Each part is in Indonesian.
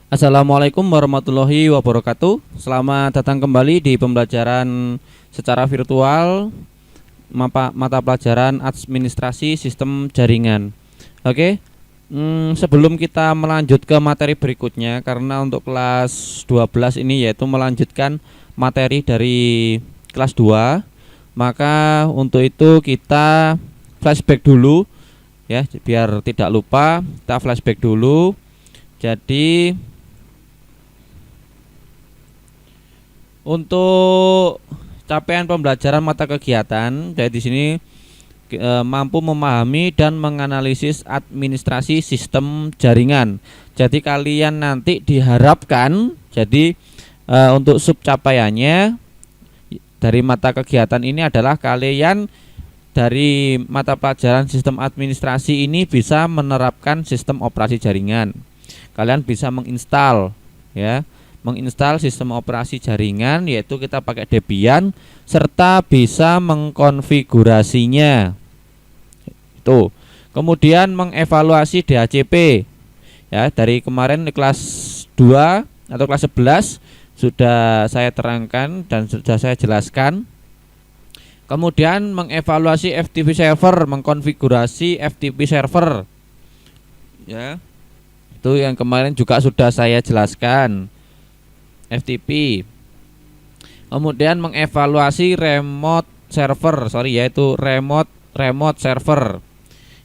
Assalamualaikum warahmatullahi wabarakatuh. Selamat datang kembali di pembelajaran secara virtual mata pelajaran administrasi sistem jaringan. Oke, sebelum kita melanjut ke materi berikutnya, karena untuk kelas 12 ini yaitu melanjutkan materi dari kelas 2, maka untuk itu kita flashback dulu ya, biar tidak lupa. Kita flashback dulu. Jadi untuk capaian pembelajaran mata kegiatan, jadi di sini mampu memahami dan menganalisis administrasi sistem jaringan. Jadi kalian nanti diharapkan untuk subcapaiannya dari mata kegiatan ini adalah kalian dari mata pelajaran sistem administrasi ini bisa menerapkan sistem operasi jaringan. Kalian bisa menginstal sistem operasi jaringan, yaitu kita pakai Debian, serta bisa mengkonfigurasinya. Itu. Kemudian mengevaluasi DHCP. Ya, dari kemarin di kelas 2 atau kelas 11 sudah saya terangkan dan sudah saya jelaskan. Kemudian mengevaluasi FTP server, mengkonfigurasi FTP server. Ya. Itu yang kemarin juga sudah saya jelaskan. FTP. Kemudian mengevaluasi remote server.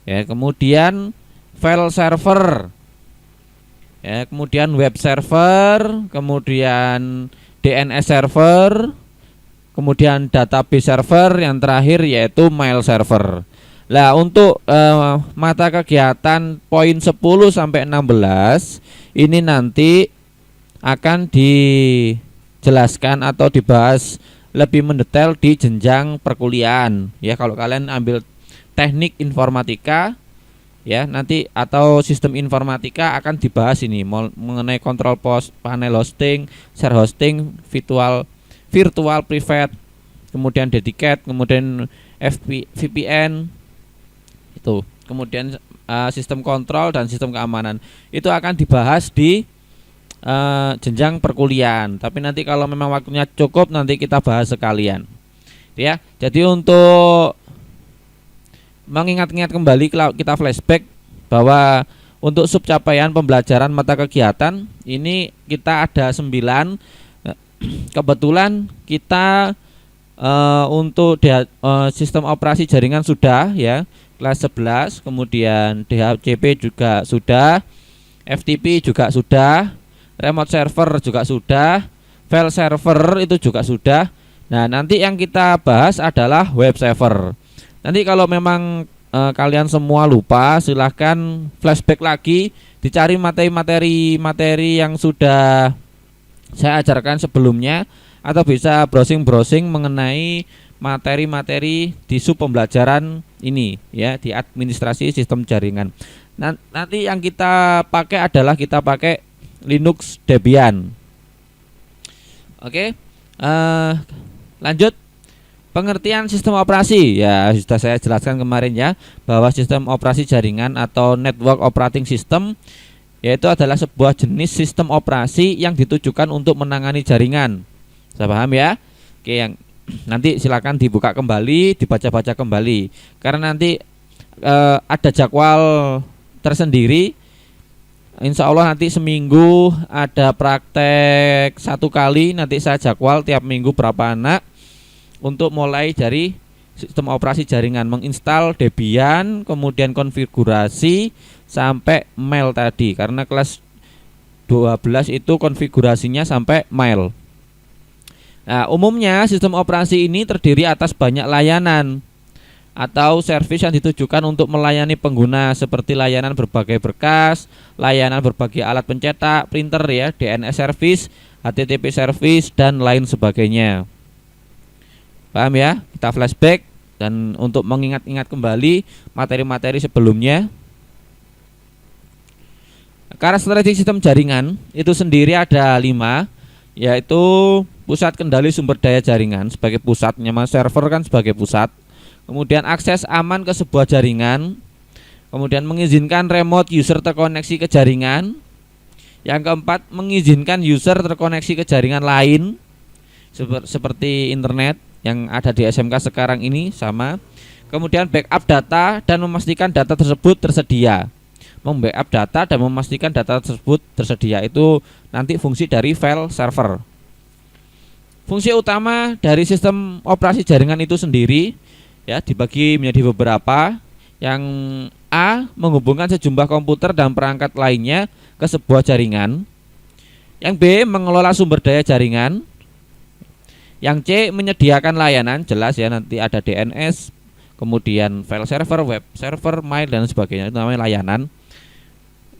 Ya, kemudian file server. Ya, kemudian web server, kemudian DNS server, kemudian database server, yang terakhir yaitu mail server. Nah, untuk mata kegiatan poin 10 sampai 16 ini nanti akan dijelaskan atau dibahas lebih mendetail di jenjang perkuliahan. Ya, kalau kalian ambil teknik informatika ya nanti atau sistem informatika akan dibahas ini mengenai kontrol pos, panel hosting, share hosting, virtual private, kemudian dedicated, kemudian VPN itu, kemudian sistem kontrol dan sistem keamanan. Itu akan dibahas di jenjang perkuliahan. Tapi nanti kalau memang waktunya cukup nanti kita bahas sekalian. Ya, jadi untuk mengingat-ingat kembali kita flashback bahwa untuk subcapaian pembelajaran mata kegiatan ini kita ada 9. Kebetulan kita untuk sistem operasi jaringan sudah ya, kelas 11, kemudian DHCP juga sudah, FTP juga sudah, remote server juga sudah, file server itu juga sudah. Nah, nanti yang kita bahas adalah web server. Nanti kalau memang kalian semua lupa, silahkan flashback lagi, dicari materi-materi yang sudah saya ajarkan sebelumnya, atau bisa browsing-browsing mengenai materi-materi di sub pembelajaran ini ya, di administrasi sistem jaringan. Nanti yang kita pakai adalah Linux Debian. Oke, lanjut. Pengertian sistem operasi ya sudah saya jelaskan kemarin ya, bahwa sistem operasi jaringan atau network operating system yaitu adalah sebuah jenis sistem operasi yang ditujukan untuk menangani jaringan. Saya paham ya? Oke, yang nanti silakan dibuka kembali, dibaca-baca kembali, karena nanti ada jadwal tersendiri. Insya Allah nanti seminggu ada praktek 1 kali, nanti saya jadwal tiap minggu berapa anak, untuk mulai dari sistem operasi jaringan, menginstal Debian, kemudian konfigurasi sampai mail tadi, karena kelas 12 itu konfigurasinya sampai mail. Nah, umumnya sistem operasi ini terdiri atas banyak layanan atau servis yang ditujukan untuk melayani pengguna, seperti layanan berbagai berkas, layanan berbagai alat pencetak, printer ya, DNS service, HTTP service, dan lain sebagainya. Paham ya? Kita flashback dan untuk mengingat-ingat kembali materi-materi sebelumnya. Karakteristik sistem jaringan itu sendiri ada 5, yaitu pusat kendali sumber daya jaringan sebagai pusatnya, server kan sebagai pusat. Kemudian akses aman ke sebuah jaringan. Kemudian mengizinkan remote user terkoneksi ke jaringan. Yang keempat, mengizinkan user terkoneksi ke jaringan lain seperti internet yang ada di SMK sekarang ini sama. Kemudian backup data dan memastikan data tersebut tersedia. Membackup data dan memastikan data tersebut tersedia itu nanti fungsi dari file server. Fungsi utama dari sistem operasi jaringan itu sendiri ya dibagi menjadi beberapa. Yang A, menghubungkan sejumlah komputer dan perangkat lainnya ke sebuah jaringan. Yang B, mengelola sumber daya jaringan. Yang C, menyediakan layanan, jelas ya nanti ada DNS, kemudian file server, web server, mail dan sebagainya, itu namanya layanan.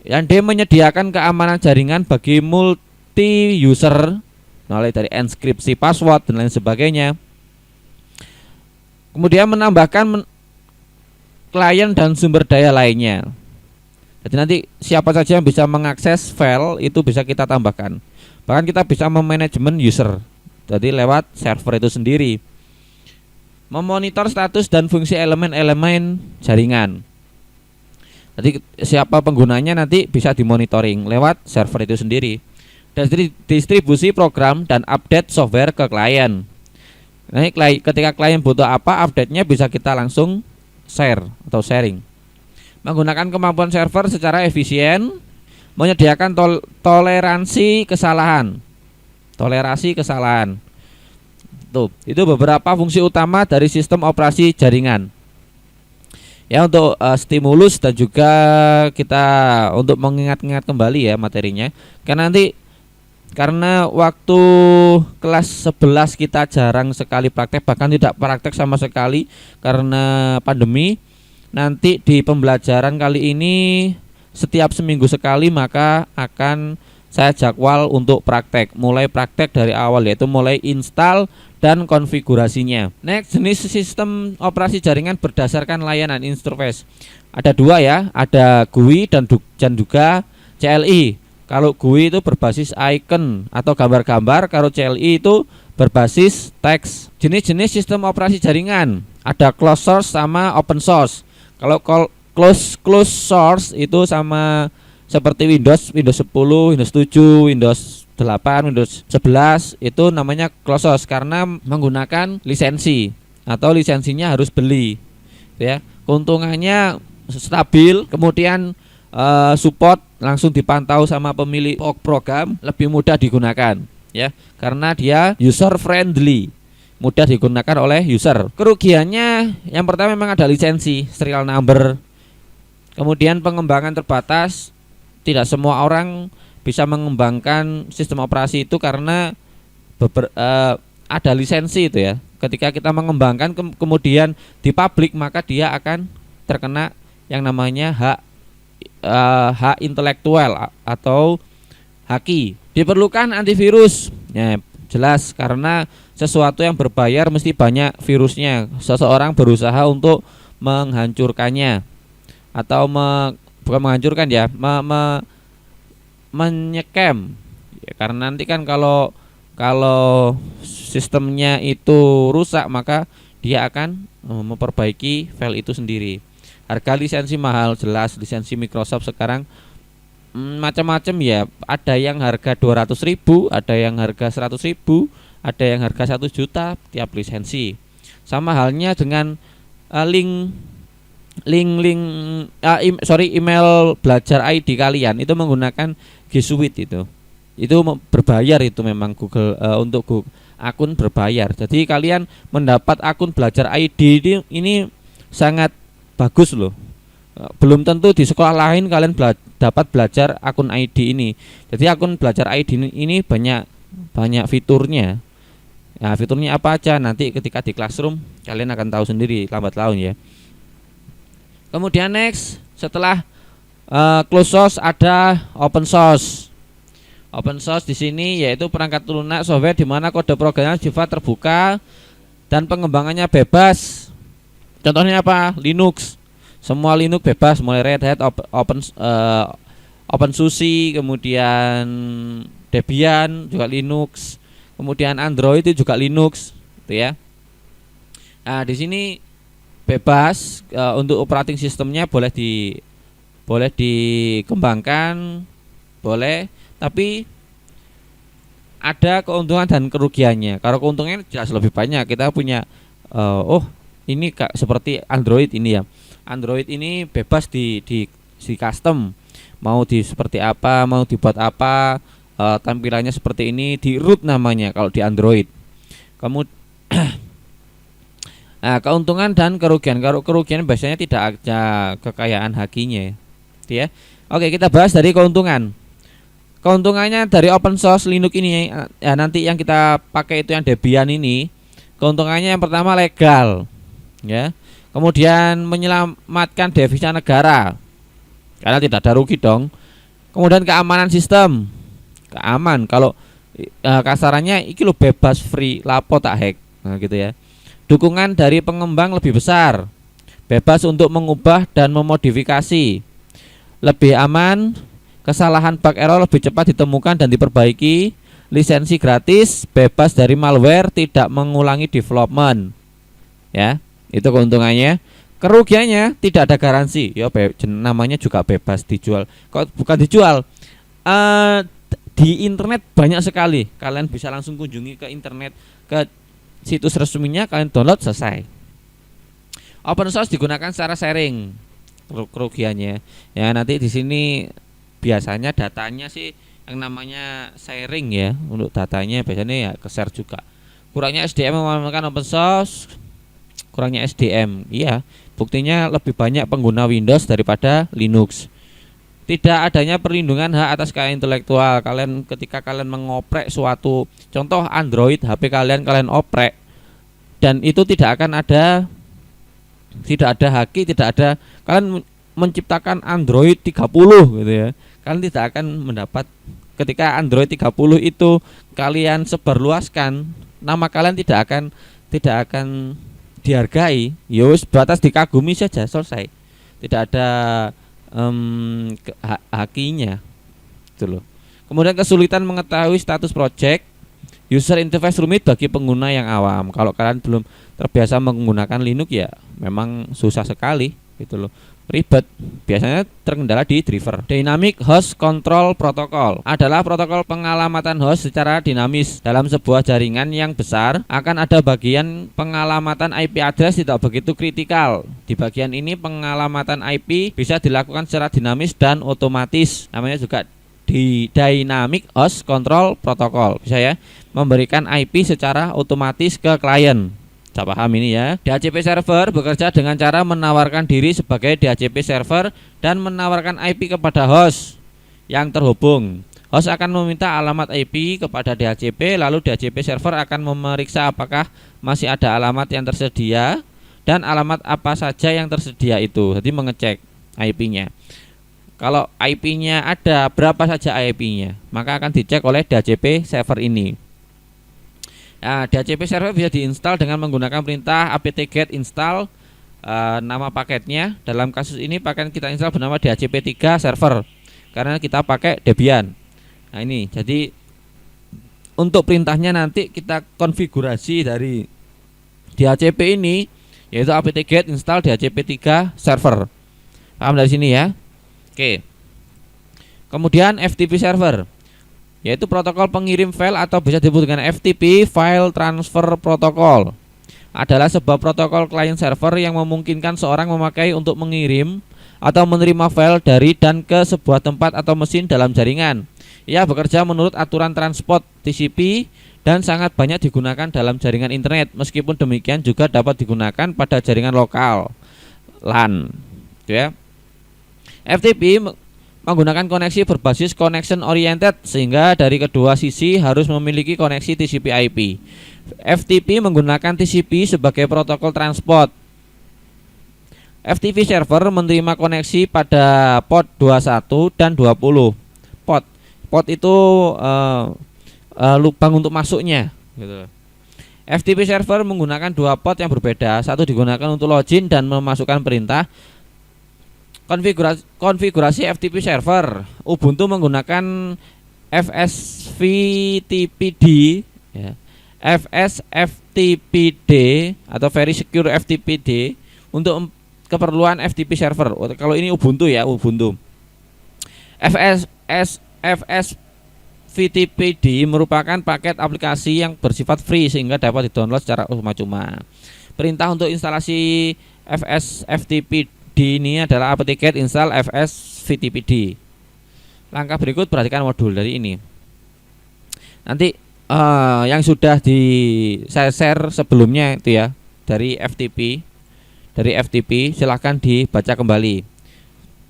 Yang D, menyediakan keamanan jaringan bagi multi user, mulai dari enkripsi password dan lain sebagainya. Kemudian menambahkan klien dan sumber daya lainnya. Jadi nanti siapa saja yang bisa mengakses file itu bisa kita tambahkan. Bahkan kita bisa memanajemen user. Jadi lewat server itu sendiri. Memonitor status dan fungsi elemen-elemen jaringan. Jadi siapa penggunanya nanti bisa dimonitoring lewat server itu sendiri. Dan distribusi program dan update software ke klien. Nah, ketika klien butuh apa, update-nya bisa kita langsung share atau sharing. Menggunakan kemampuan server secara efisien, menyediakan toleransi kesalahan. Tuh, itu beberapa fungsi utama dari sistem operasi jaringan. Ya, untuk stimulus dan juga kita untuk mengingat-ingat kembali ya materinya. Karena waktu kelas 11 kita jarang sekali praktek, bahkan tidak praktek sama sekali karena pandemi. Nanti di pembelajaran kali ini setiap seminggu sekali maka akan saya jadwal untuk praktek. Mulai praktek dari awal, yaitu mulai install dan konfigurasinya. Next, jenis sistem operasi jaringan berdasarkan layanan interface. Ada dua ya, ada GUI dan juga CLI. Kalau GUI itu berbasis icon atau gambar-gambar, kalau CLI itu berbasis teks. Jenis-jenis sistem operasi jaringan ada closed source sama open source. Kalau closed source itu sama seperti Windows 10, Windows 7, Windows 8, Windows 11 itu namanya closed source karena menggunakan lisensi atau lisensinya harus beli. Ya, keuntungannya stabil, kemudian support langsung dipantau sama pemilik program, lebih mudah digunakan ya karena dia user friendly, mudah digunakan oleh user. Kerugiannya yang pertama memang ada lisensi, serial number, kemudian pengembangan terbatas. Tidak semua orang bisa mengembangkan sistem operasi itu karena ada lisensi itu ya. Ketika kita mengembangkan kemudian di publik, maka dia akan terkena yang namanya hak intelektual atau haki. Diperlukan antivirus. Ya, jelas karena sesuatu yang berbayar mesti banyak virusnya. Seseorang berusaha untuk menghancurkannya atau bukan menghancurkan ya, menyecam. Ya, karena nanti kan kalau sistemnya itu rusak maka dia akan memperbaiki file itu sendiri. Harga lisensi mahal, jelas lisensi Microsoft sekarang macam-macam ya. Ada yang harga 200.000, ada yang harga 100.000, ada yang harga 1 juta tiap lisensi. Sama halnya dengan email belajar ID kalian itu menggunakan G Suite itu berbayar, itu memang Google untuk akun berbayar. Jadi kalian mendapat akun belajar ID ini sangat bagus loh. Belum tentu di sekolah lain kalian dapat belajar akun ID ini. Jadi akun belajar ID ini banyak fiturnya. Nah, fiturnya apa aja nanti ketika di classroom kalian akan tahu sendiri lambat laun ya. Kemudian next, setelah closed source ada open source. Open source di sini yaitu perangkat lunak software di mana kode programnya sifat terbuka dan pengembangannya bebas. Contohnya apa? Linux. Semua Linux bebas, mulai Red Hat, OpenSUSE, kemudian Debian juga Linux, kemudian Android itu juga Linux, gitu ya. Nah, di sini bebas untuk operating sistemnya boleh dikembangkan, boleh, tapi ada keuntungan dan kerugiannya. Kalau keuntungannya jelas lebih banyak. Kita punya ini seperti Android ini ya. Android ini bebas di custom. Mau di seperti apa, mau dibuat apa, tampilannya seperti ini, di root namanya kalau di Android. Kemudian nah, keuntungan dan kerugian. Kalau kerugian biasanya tidak ada kekayaan hakinya, ya. Oke, kita bahas dari keuntungan. Keuntungannya dari open source Linux ini ya, nanti yang kita pakai itu yang Debian ini. Keuntungannya yang pertama legal, ya. Kemudian menyelamatkan devisa negara, karena tidak ada rugi dong. Kemudian keamanan sistem, keaman. Kalau kasarannya iki lo bebas free, lapo tak hack, nah gitu ya. Dukungan dari pengembang lebih besar, bebas untuk mengubah dan memodifikasi, lebih aman. Kesalahan bug error lebih cepat ditemukan dan diperbaiki. Lisensi gratis, bebas dari malware, tidak mengulangi development. Ya, itu keuntungannya. Kerugiannya tidak ada garansi. Ya, namanya juga bebas dijual. Kok bukan dijual? Di internet banyak sekali. Kalian bisa langsung kunjungi ke internet, ke situs resminya, kalian download, selesai. Open source digunakan secara sharing. Kerugiannya, ya nanti di sini biasanya datanya sih yang namanya sharing ya. Untuk datanya biasanya ya ke-share juga. Kurangnya SDM memamerkan open source. Kurangnya SDM, iya. Buktinya lebih banyak pengguna Windows daripada Linux. Tidak adanya perlindungan hak atas kekayaan intelektual. Kalian ketika kalian mengoprek suatu, contoh Android, HP kalian oprek, dan itu tidak akan ada, tidak ada haki, tidak ada. Kalian menciptakan Android 30 gitu ya. Kalian tidak akan mendapat, ketika Android 30 itu kalian sebarluaskan, nama kalian tidak akan dihargai. Yus batas dikagumi saja, selesai. Tidak ada hakinya gitu loh. Kemudian kesulitan mengetahui status project. User interface rumit bagi pengguna yang awam. Kalau kalian belum terbiasa menggunakan Linux ya memang susah sekali gitu loh. Ribet, biasanya terkendala di driver. Dynamic Host Control Protocol adalah protokol pengalamatan host secara dinamis. Dalam sebuah jaringan yang besar akan ada bagian pengalamatan IP address tidak begitu kritikal. Di bagian ini pengalamatan IP bisa dilakukan secara dinamis dan otomatis. Namanya juga di Dynamic Host Control Protocol. Bisa ya, memberikan IP secara otomatis ke klien. Saya paham ini ya. DHCP server bekerja dengan cara menawarkan diri sebagai DHCP server dan menawarkan IP kepada host yang terhubung. Host akan meminta alamat IP kepada DHCP, lalu DHCP server akan memeriksa apakah masih ada alamat yang tersedia dan alamat apa saja yang tersedia itu. Jadi mengecek IP-nya. Kalau IP-nya ada, berapa saja IP-nya, maka akan dicek oleh DHCP server ini. Nah, DHCP server bisa diinstal dengan menggunakan perintah apt-get install nama paketnya. Dalam kasus ini paket kita install bernama DHCP3 server karena kita pakai Debian. Nah ini, jadi untuk perintahnya nanti kita konfigurasi dari DHCP ini, yaitu apt-get install DHCP3 server. Paham dari sini ya? Oke. Kemudian FTP server, yaitu protokol pengirim file atau bisa disebut dengan FTP, File Transfer Protocol. Adalah sebuah protokol client server yang memungkinkan seorang memakai untuk mengirim atau menerima file dari dan ke sebuah tempat atau mesin dalam jaringan. Ia bekerja menurut aturan transport TCP dan sangat banyak digunakan dalam jaringan internet. Meskipun demikian juga dapat digunakan pada jaringan lokal LAN. Ya. FTP menggunakan koneksi berbasis connection oriented sehingga dari kedua sisi harus memiliki koneksi TCP/IP. FTP menggunakan TCP sebagai protokol transport. FTP server menerima koneksi pada port 21 dan 20. Port itu lubang untuk masuknya gitu. FTP server menggunakan dua port yang berbeda. Satu digunakan untuk login dan memasukkan perintah. Konfigurasi FTP server. Ubuntu menggunakan FSFTPD ya. FSFTPD atau Very Secure FTPD untuk keperluan FTP server. Kalau ini Ubuntu ya, Ubuntu. FTPD merupakan paket aplikasi yang bersifat free sehingga dapat di-download secara cuma-cuma. Perintah untuk instalasi FTPD ini adalah apt-get install FTPD. Langkah berikut perhatikan modul dari ini. Nanti yang sudah saya share sebelumnya itu ya dari FTP silahkan dibaca kembali.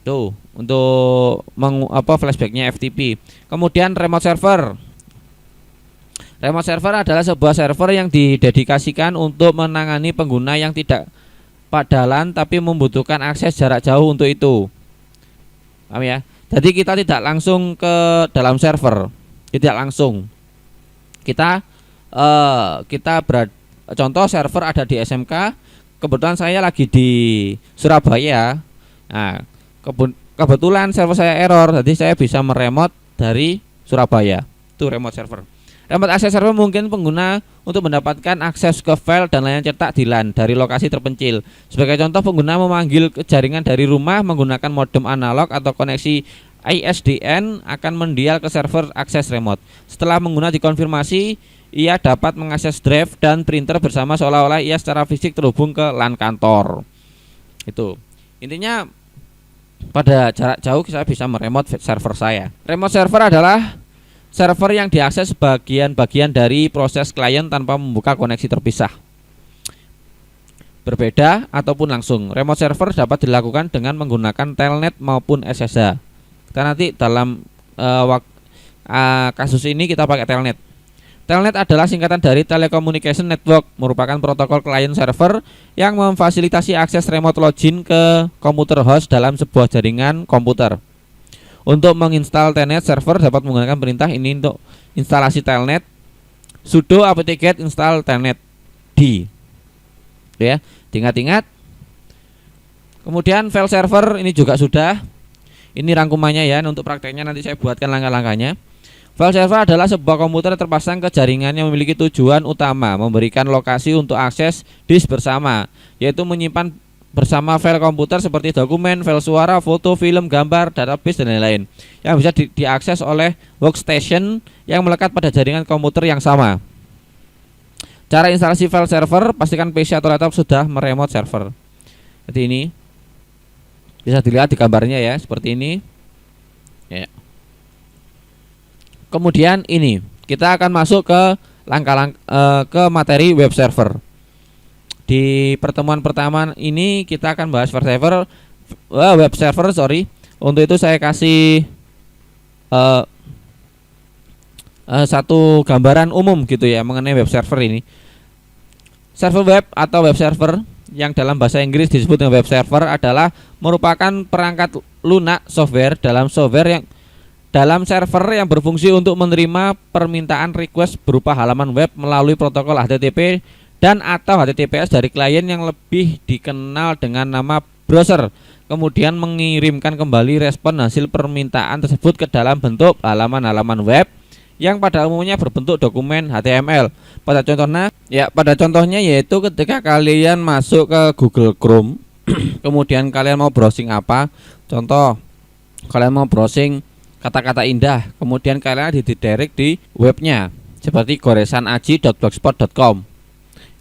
Tuh untuk flashbacknya FTP. Kemudian remote server. Remote server adalah sebuah server yang didedikasikan untuk menangani pengguna yang tidak padalan tapi membutuhkan akses jarak jauh untuk itu. Paham ya? Jadi kita tidak langsung ke dalam server, tidak langsung. Kita contoh server ada di SMK. Kebetulan saya lagi di Surabaya. Nah, kebetulan server saya error, jadi saya bisa meremote dari Surabaya. Itu remote server. Remote access server mungkin pengguna untuk mendapatkan akses ke file dan layanan cetak di LAN dari lokasi terpencil. Sebagai contoh, pengguna memanggil ke jaringan dari rumah menggunakan modem analog atau koneksi ISDN akan mendial ke server akses remote. Setelah pengguna dikonfirmasi, ia dapat mengakses drive dan printer bersama seolah-olah ia secara fisik terhubung ke LAN kantor. Itu intinya, pada jarak jauh saya bisa meremote server saya. Remote server adalah server yang diakses bagian-bagian dari proses klien tanpa membuka koneksi terpisah, berbeda ataupun langsung. Remote server dapat dilakukan dengan menggunakan telnet maupun SSH. Kita nanti dalam kasus ini kita pakai telnet. Telnet adalah singkatan dari Telecommunication Network, merupakan protokol klien server yang memfasilitasi akses remote login ke komputer host dalam sebuah jaringan komputer. Untuk menginstal telnet server dapat menggunakan perintah ini. Untuk instalasi telnet, sudo apt-get install telnet d. Ya, diingat-ingat. Kemudian file server ini juga sudah. Ini rangkumannya ya, untuk prakteknya nanti saya buatkan langkah-langkahnya. File server adalah sebuah komputer terpasang ke jaringan yang memiliki tujuan utama memberikan lokasi untuk akses disk bersama, yaitu menyimpan bersama file komputer seperti dokumen, file suara, foto, film, gambar, database, dan lain-lain yang bisa diakses oleh workstation yang melekat pada jaringan komputer yang sama. Cara instalasi file server, pastikan PC atau laptop sudah meremote server. Jadi ini bisa dilihat di gambarnya ya, seperti ini ya. Kemudian ini kita akan masuk ke ke materi web server. Di pertemuan pertama ini kita akan bahas web server. Untuk itu saya kasih satu gambaran umum gitu ya mengenai web server ini. Server web atau web server yang dalam bahasa Inggris disebut dengan web server adalah merupakan perangkat lunak software dalam server yang berfungsi untuk menerima permintaan request berupa halaman web melalui protokol HTTP dan atau HTTPS dari klien yang lebih dikenal dengan nama browser, kemudian mengirimkan kembali respon hasil permintaan tersebut ke dalam bentuk halaman-halaman web yang pada umumnya berbentuk dokumen HTML. Pada contohnya yaitu ketika kalian masuk ke Google Chrome kemudian kalian mau browsing apa, contoh kalian mau browsing kata-kata indah, kemudian kalian didirect di webnya seperti goresanaji.blogspot.com.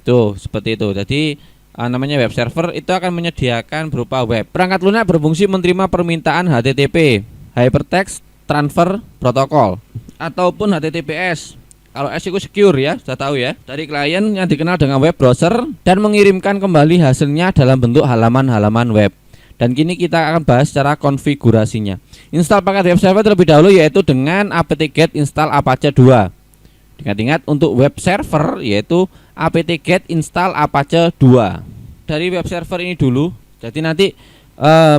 Itu seperti itu. Jadi namanya web server itu akan menyediakan berupa web. Perangkat lunak berfungsi menerima permintaan HTTP, Hypertext Transfer Protocol, ataupun HTTPS. Kalau S itu secure ya, sudah tahu ya, dari klien yang dikenal dengan web browser dan mengirimkan kembali hasilnya dalam bentuk halaman-halaman web. Dan kini kita akan bahas secara konfigurasinya. Install paket web server terlebih dahulu yaitu dengan apt-get install Apache 2. Ingat-ingat untuk web server yaitu apt-get install Apache 2. Dari web server ini dulu. Jadi nanti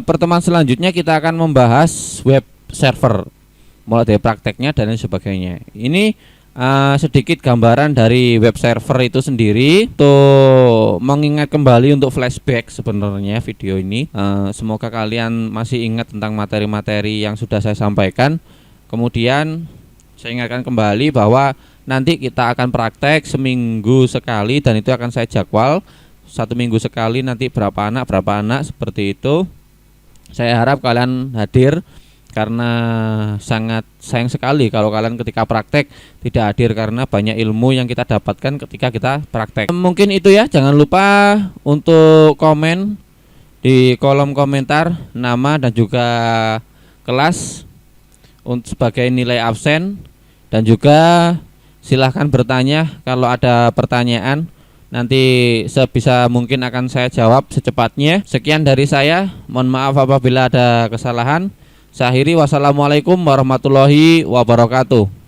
pertemuan selanjutnya kita akan membahas web server, mulai dari prakteknya dan lain sebagainya. Ini sedikit gambaran dari web server itu sendiri. Tuh mengingat kembali untuk flashback sebenarnya video ini. Semoga kalian masih ingat tentang materi-materi yang sudah saya sampaikan. Kemudian saya ingatkan kembali bahwa nanti kita akan praktek seminggu sekali dan itu akan saya jadwal 1 minggu sekali, nanti berapa anak seperti itu. Saya harap kalian hadir karena sangat sayang sekali kalau kalian ketika praktek tidak hadir, karena banyak ilmu yang kita dapatkan ketika kita praktek. Mungkin itu ya, jangan lupa untuk komen di kolom komentar nama dan juga kelas untuk sebagai nilai absen, dan juga silahkan bertanya kalau ada pertanyaan. Nanti sebisa mungkin akan saya jawab secepatnya. Sekian dari saya, mohon maaf apabila ada kesalahan. Saya akhiri, wassalamualaikum warahmatullahi wabarakatuh.